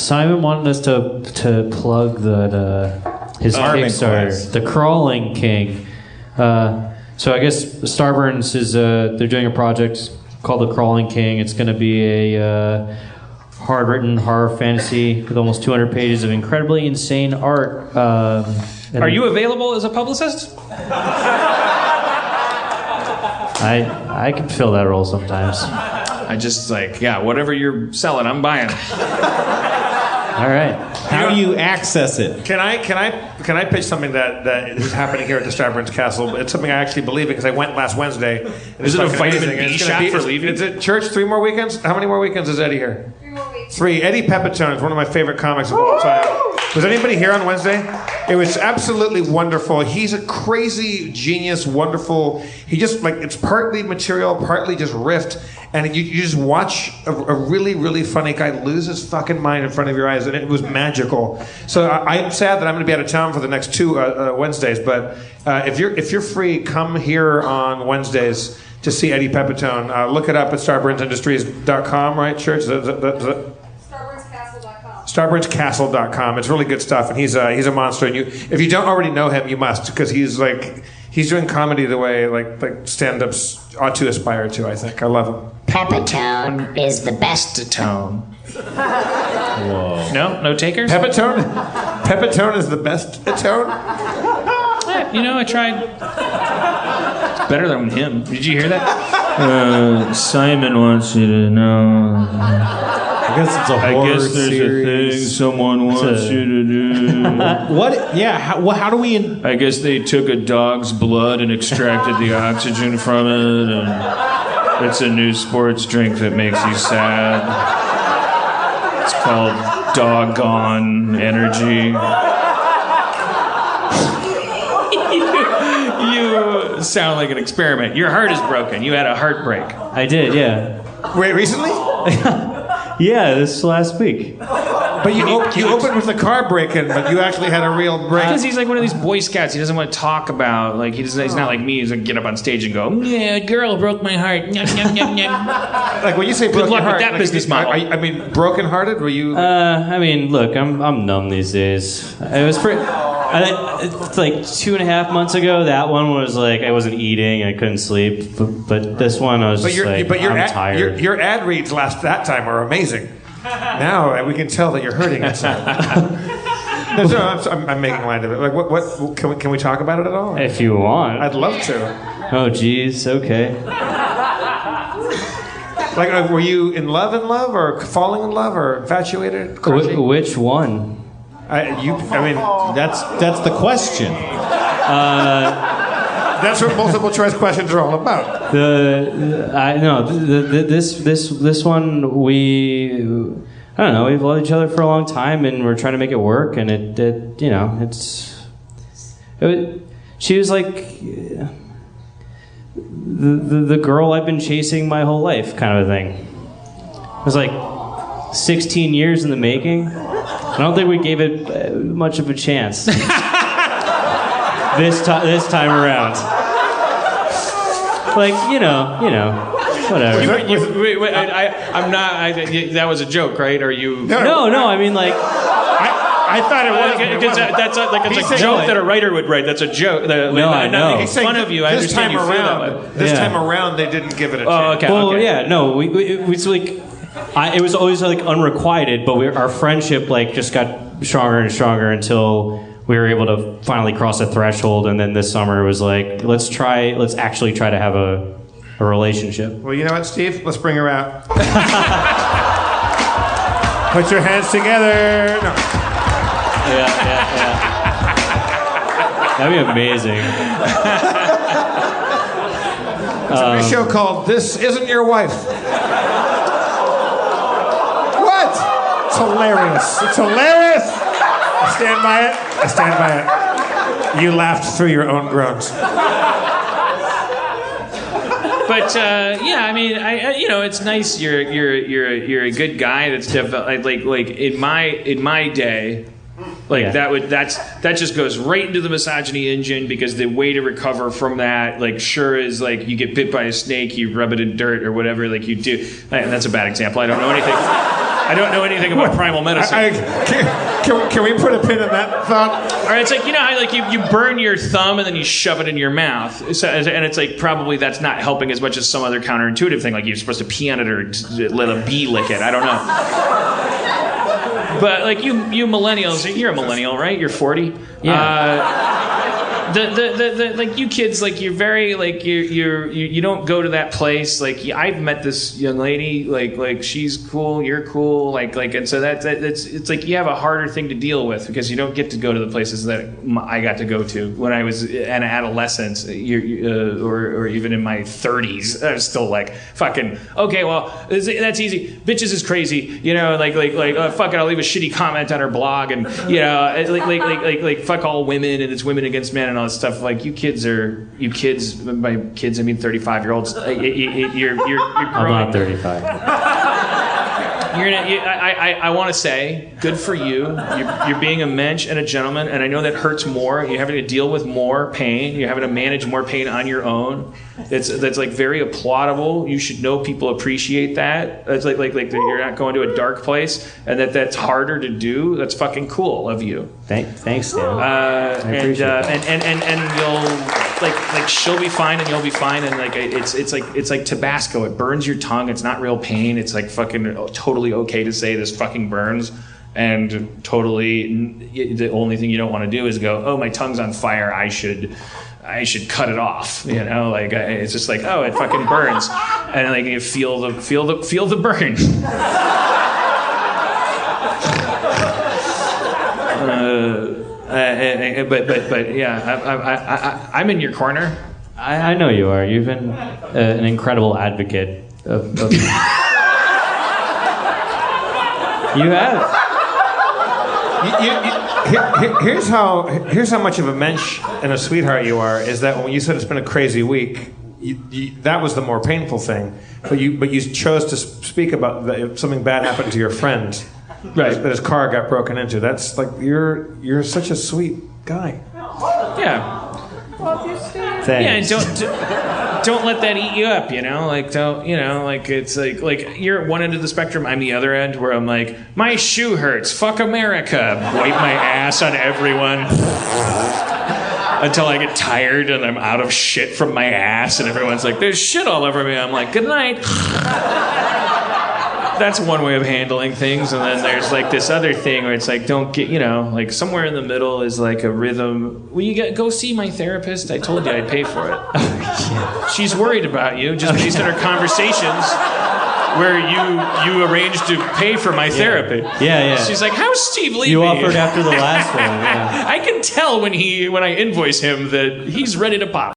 Simon wanted us to plug that his Kickstarter, The Crawling King. So I guess Starburns is they're doing a project called The Crawling King. It's going to be a hard-written horror fantasy with almost 200 pages of incredibly insane art. Are you available as a publicist? I can fill that role sometimes. I just whatever you're selling, I'm buying. All right. How do you access it? Can I pitch something that is happening here at the Starburns Castle? It's something I actually believe in because I went last Wednesday. Is it a vitamin B shot for Levy? Is it church 3 more weekends? How many more weekends is Eddie here? 3 more weeks. 3. Eddie Pepitone is one of my favorite comics of all time. Was anybody here on Wednesday? It was absolutely wonderful. He's a crazy genius, wonderful. He just it's partly material, partly just riffed, and you just watch a really, really funny guy lose his fucking mind in front of your eyes, and it was magical. So I'm sad that I'm going to be out of town for the next 2 Wednesdays, but if you're free, come here on Wednesdays to see Eddie Pepitone. Look it up at StarburnsIndustries.com, right, Church? StarburnsCastle.com. It's really good stuff, and he's a monster. And if you don't already know him, you must, because he's doing comedy the way like stand-ups ought to aspire to. I think I love him. Pepitone is the best tone. Whoa. No takers? Pepitone is the best tone. I tried. It's better than him. Did you hear that? Simon wants you to know. I guess it's a horror there's series. A thing someone wants you to do. What? Yeah. How do we? I guess they took a dog's blood and extracted the oxygen from it, and it's a new sports drink that makes you sad. It's called Doggone Energy. You sound like an experiment. Your heart is broken. You had a heartbreak. I did, yeah. Wait, recently? Yeah, this last week. But you opened with the car break-in, but you actually had a real break. Because he's like one of these Boy Scouts. He doesn't want to talk about, he's not like me. He's like get up on stage and go, yeah, a girl broke my heart. Nyam, nyam, nyam, nyam. Like when you say broken luck with heart, that business model. I mean, broken-hearted? Were you? Look, I'm numb these days. It was pretty. It's like 2.5 months ago. That one was I wasn't eating, I couldn't sleep. But this one, I was I'm tired. Your ad reads that time are amazing. Now we can tell that you're hurting inside. I'm making light of it. What can we talk about it at all? If you want, I'd love to. Oh, geez, okay. Were you in love, or falling in love, or infatuated? Which one? That's the question. That's what multiple choice questions are all about. This one I don't know. We've loved each other for a long time, and we're trying to make it work. And she was like the girl I've been chasing my whole life, kind of a thing. It was 16 years in the making. I don't think we gave it much of a chance. This time around. Whatever. Wait, I'm not. That was a joke, right? Are you? No. I mean, I thought it was. That's a joke that a writer would write. That's a joke. I know. I'm not making fun of you. I understand you feel that way. This time around, they didn't give it a chance. Oh, okay. Well, okay. yeah, no. It was always unrequited, but our friendship just got stronger and stronger until we were able to finally cross a threshold. And then this summer it was let's actually try to have a relationship. Well, you know what, Steve? Let's bring her out. Put your hands together. No. Yeah. That'd be amazing. It's a new show called This Isn't Your Wife. What? It's hilarious. It's hilarious. I stand by it. You laughed through your own groans. But it's nice. You're a good guy. That's definitely in my day. That just goes right into the misogyny engine, because the way to recover from that, is you get bit by a snake, you rub it in dirt or whatever, you do. And that's a bad example. I don't know anything. I don't know anything about primal medicine. Can we put a pin in that thought? All right, it's like, you know how like you burn your thumb and then you shove it in your mouth. So, and it's like probably that's not helping as much as some other counterintuitive thing, like you're supposed to pee on it or let a bee lick it. I don't know. But like you millennials, you're a millennial, right? You're 40. Yeah. The like you kids, like you're very like you don't go to that place. Like I've met this young lady, like she's cool, you're cool, like and so it's like you have a harder thing to deal with because you don't get to go to the places that I got to go to when I was an adolescent, or even in my 30s. I was still like fucking okay. Well, that's easy. Bitches is crazy, you know. Like fuck it, I'll leave a shitty comment on her blog, and you know, like fuck all women, and it's women against men and all this stuff. Like you kids, by kids I mean 35-year-olds. You're growing. I'm not 35. I want to say, good for you. You're being a mensch and a gentleman, and I know that hurts more. You're having to deal with more pain. You're having to manage more pain on your own. That's like very applaudable. You should know people appreciate that. That's like that you're not going to a dark place, and that's harder to do. That's fucking cool of you. Thanks, Dan. I appreciate that. And you'll like she'll be fine and you'll be fine, and like it's like Tabasco. It burns your tongue. It's not real pain. It's like fucking totally okay to say this fucking burns, and totally the only thing you don't want to do is go, oh, my tongue's on fire. I should cut it off. You know, like it's just like, oh, it fucking burns, and like you feel the burn. But yeah, I'm in your corner. I know you are. You've been an incredible advocate of You have. Here's how much of a mensch and a sweetheart you are. Is that when you said it's been a crazy week, that was the more painful thing. But you chose to speak about if something bad happened to your friend, right? That his car got broken into. That's like you're such a sweet guy. Yeah. Thanks. Yeah, don't let that eat you up, you know? Like don't, you know, like it's like you're at one end of the spectrum, I'm the other end, where I'm like, my shoe hurts, fuck America. Wipe my ass on everyone. Until I get tired and I'm out of shit from my ass and everyone's like, there's shit all over me. I'm like, good night. That's one way of handling things, and then there's like this other thing where it's like, don't get, you know, like somewhere in the middle is like a rhythm. Will you go see my therapist? I told you I'd pay for it. Yeah. She's worried about you, just based on our conversations where you arranged to pay for my therapy. Yeah. She's like, how's Steve Levy? You offered after the last one. Yeah. I can tell when I invoice him that he's ready to pop.